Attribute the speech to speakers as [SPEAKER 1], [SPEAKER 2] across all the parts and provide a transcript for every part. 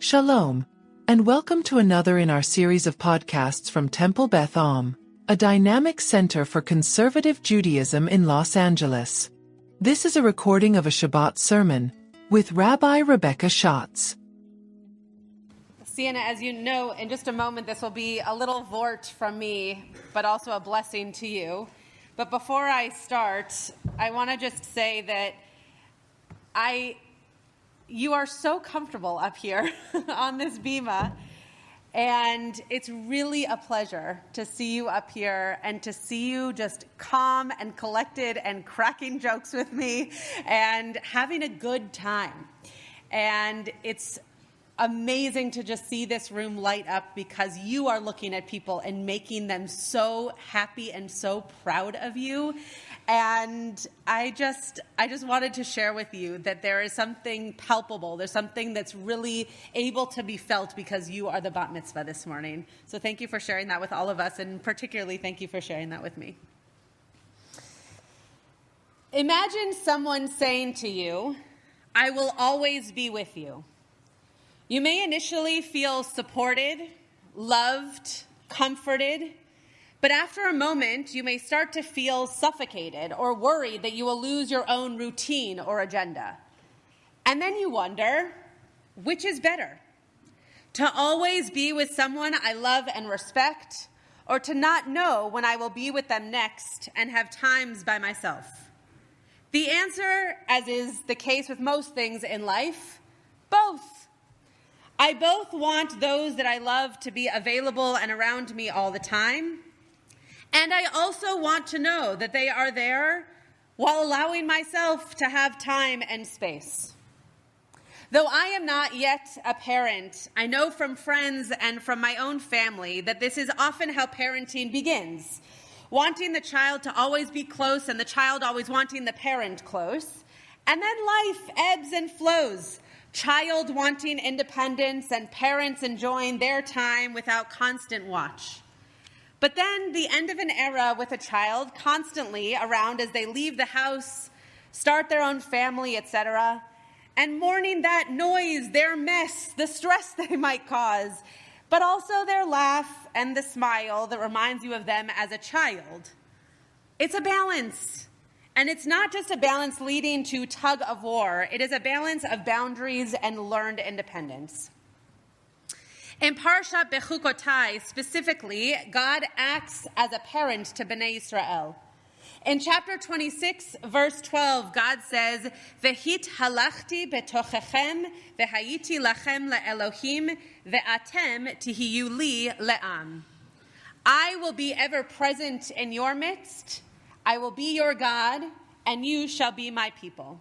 [SPEAKER 1] Shalom, and welcome to another in our series of podcasts from Temple Beth, a dynamic center for conservative Judaism in Los Angeles. This is a recording of a Shabbat sermon with Rabbi Rebecca Schatz.
[SPEAKER 2] Sienna, as you know, in just a moment, this will be a little vort from me, but also a blessing to you. But before I start, I want to just say that you are so comfortable up here on this bima, and it's really a pleasure to see you up here and to see you just calm and collected and cracking jokes with me and having a good time. And it's amazing to just see this room light up because you are looking at people and making them so happy and so proud of you. And I just wanted to share with you that there is something palpable. There's something that's really able to be felt because you are the bat mitzvah this morning. So thank you for sharing that with all of us, and particularly thank you for sharing that with me. Imagine someone saying to you, "I will always be with you." You may initially feel supported, loved, comforted, but after a moment, you may start to feel suffocated or worried that you will lose your own routine or agenda. And then you wonder, which is better? To always be with someone I love and respect, or to not know when I will be with them next and have times by myself? The answer, as is the case with most things in life, both. I both want those that I love to be available and around me all the time, and I also want to know that they are there while allowing myself to have time and space. Though I am not yet a parent, I know from friends and from my own family that this is often how parenting begins, wanting the child to always be close and the child always wanting the parent close, and then life ebbs and flows. Child wanting independence and parents enjoying their time without constant watch. But then the end of an era with a child constantly around as they leave the house, start their own family, etc., and mourning that noise, their mess, the stress they might cause, but also their laugh and the smile that reminds you of them as a child. It's a balance. And it's not just a balance leading to tug of war. It is a balance of boundaries and learned independence. In Parshat Bechukotai, specifically, God acts as a parent to Bnei Yisrael. In chapter 26, verse 12, God says, "Vehit halachti betochechem, vehayiti lachem leElohim, ve'atem tihiyu li le'am." I will be ever present in your midst. I will be your God, and you shall be my people.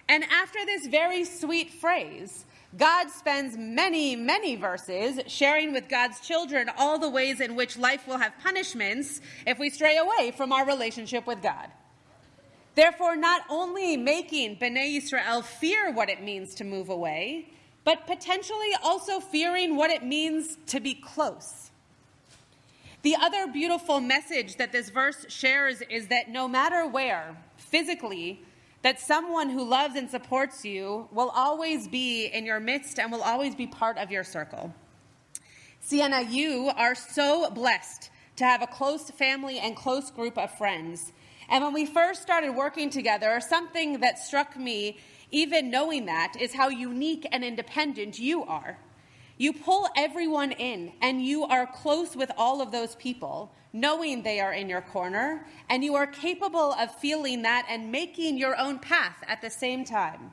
[SPEAKER 2] And after this very sweet phrase, God spends many, many verses sharing with God's children all the ways in which life will have punishments if we stray away from our relationship with God. Therefore, not only making Bnei Yisrael fear what it means to move away, but potentially also fearing what it means to be close. The other beautiful message that this verse shares is that no matter where, physically, that someone who loves and supports you will always be in your midst and will always be part of your circle. Sienna, you are so blessed to have a close family and close group of friends. And when we first started working together, something that struck me, even knowing that, is how unique and independent you are. You pull everyone in, and you are close with all of those people, knowing they are in your corner, and you are capable of feeling that and making your own path at the same time.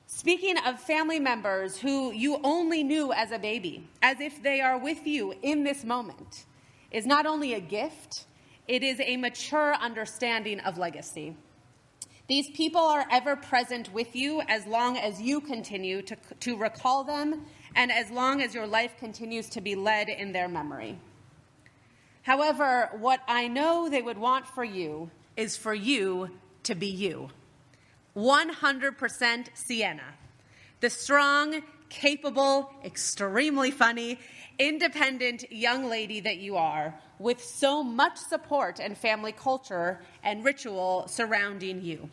[SPEAKER 2] Speaking of family members who you only knew as a baby, as if they are with you in this moment, is not only a gift, it is a mature understanding of legacy. These people are ever present with you as long as you continue to recall them and as long as your life continues to be led in their memory. However, what I know they would want for you is for you to be you. 100% Sienna. The strong, capable, extremely funny, independent young lady that you are, with so much support and family culture and ritual surrounding you.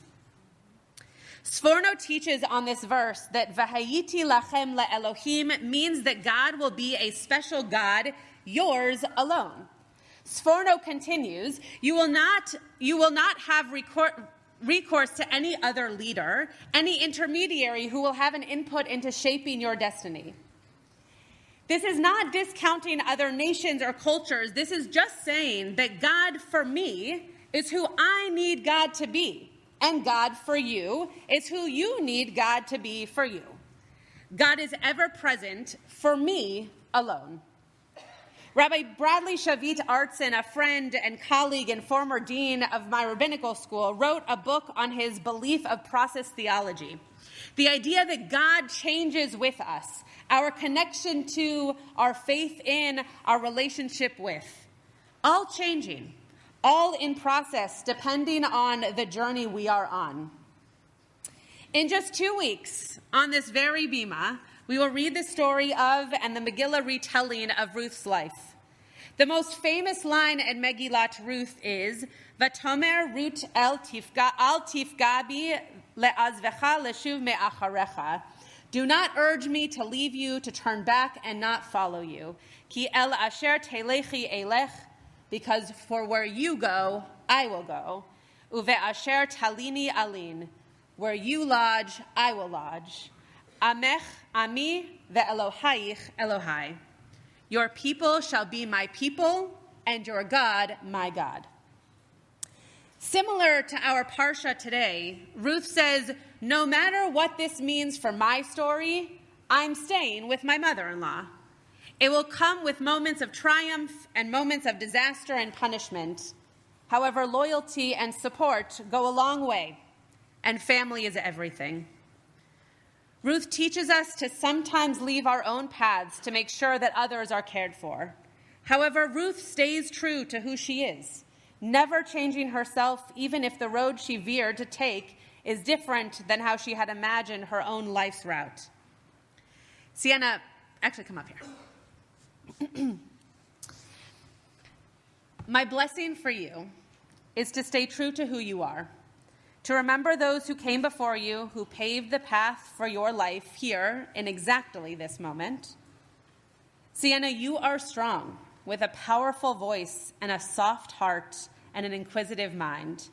[SPEAKER 2] Sforno teaches on this verse that V'hayiti lachem le'Elohim means that God will be a special God, yours alone. Sforno continues, you will not have recourse to any other leader, any intermediary who will have an input into shaping your destiny. This is not discounting other nations or cultures. This is just saying that God for me is who I need God to be, and God for you is who you need God to be for you. God is ever present for me alone. Rabbi Bradley Shavit Artson, a friend and colleague and former dean of my rabbinical school, wrote a book on his belief of process theology. The idea that God changes with us, our connection to, our faith in, our relationship with, all changing, all in process depending on the journey we are on. In just 2 weeks, on this very bima, we will read the story of and the Megillah retelling of Ruth's life. The most famous line in Megillat Ruth is, Vatomer Ruth al tifgabi le'azvecha leshuv me'acharecha. Do not urge me to leave you, to turn back and not follow you. Ki el asher telechi elech, because for where you go, I will go. Uve asher talini alin, where you lodge, I will lodge. Amech ami ve'elohaich Elohai. Your people shall be my people, and your God my God. Similar to our Parsha today, Ruth says, no matter what this means for my story, I'm staying with my mother-in-law. It will come with moments of triumph and moments of disaster and punishment. However, loyalty and support go a long way, and family is everything. Ruth teaches us to sometimes leave our own paths to make sure that others are cared for. However, Ruth stays true to who she is, never changing herself even if the road she veered to take is different than how she had imagined her own life's route. Sienna, actually come up here. My blessing for you is to stay true to who you are, to remember those who came before you, who paved the path for your life here in exactly this moment. Sienna, you are strong, with a powerful voice and a soft heart and an inquisitive mind.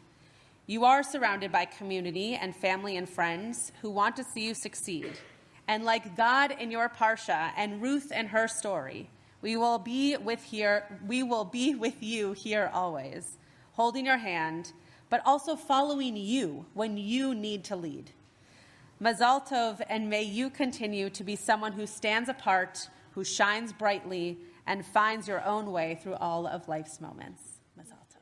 [SPEAKER 2] You are surrounded by community and family and friends who want to see you succeed. And like God in your Parsha and Ruth and her story, we will be with you here always, holding your hand, but also following you when you need to lead. Mazal Tov, and may you continue to be someone who stands apart, who shines brightly, and finds your own way through all of life's moments. Mazal
[SPEAKER 1] Tov.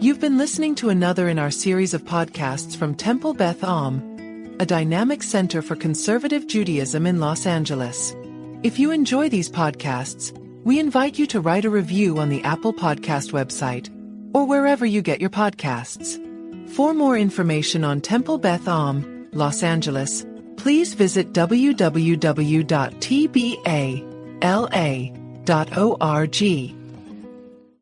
[SPEAKER 1] You've been listening to another in our series of podcasts from Temple Beth Am, a dynamic center for conservative Judaism in Los Angeles. If you enjoy these podcasts, we invite you to write a review on the Apple Podcast website, or wherever you get your podcasts. For more information on Temple Beth Am, Los Angeles, please visit www.tbala.org.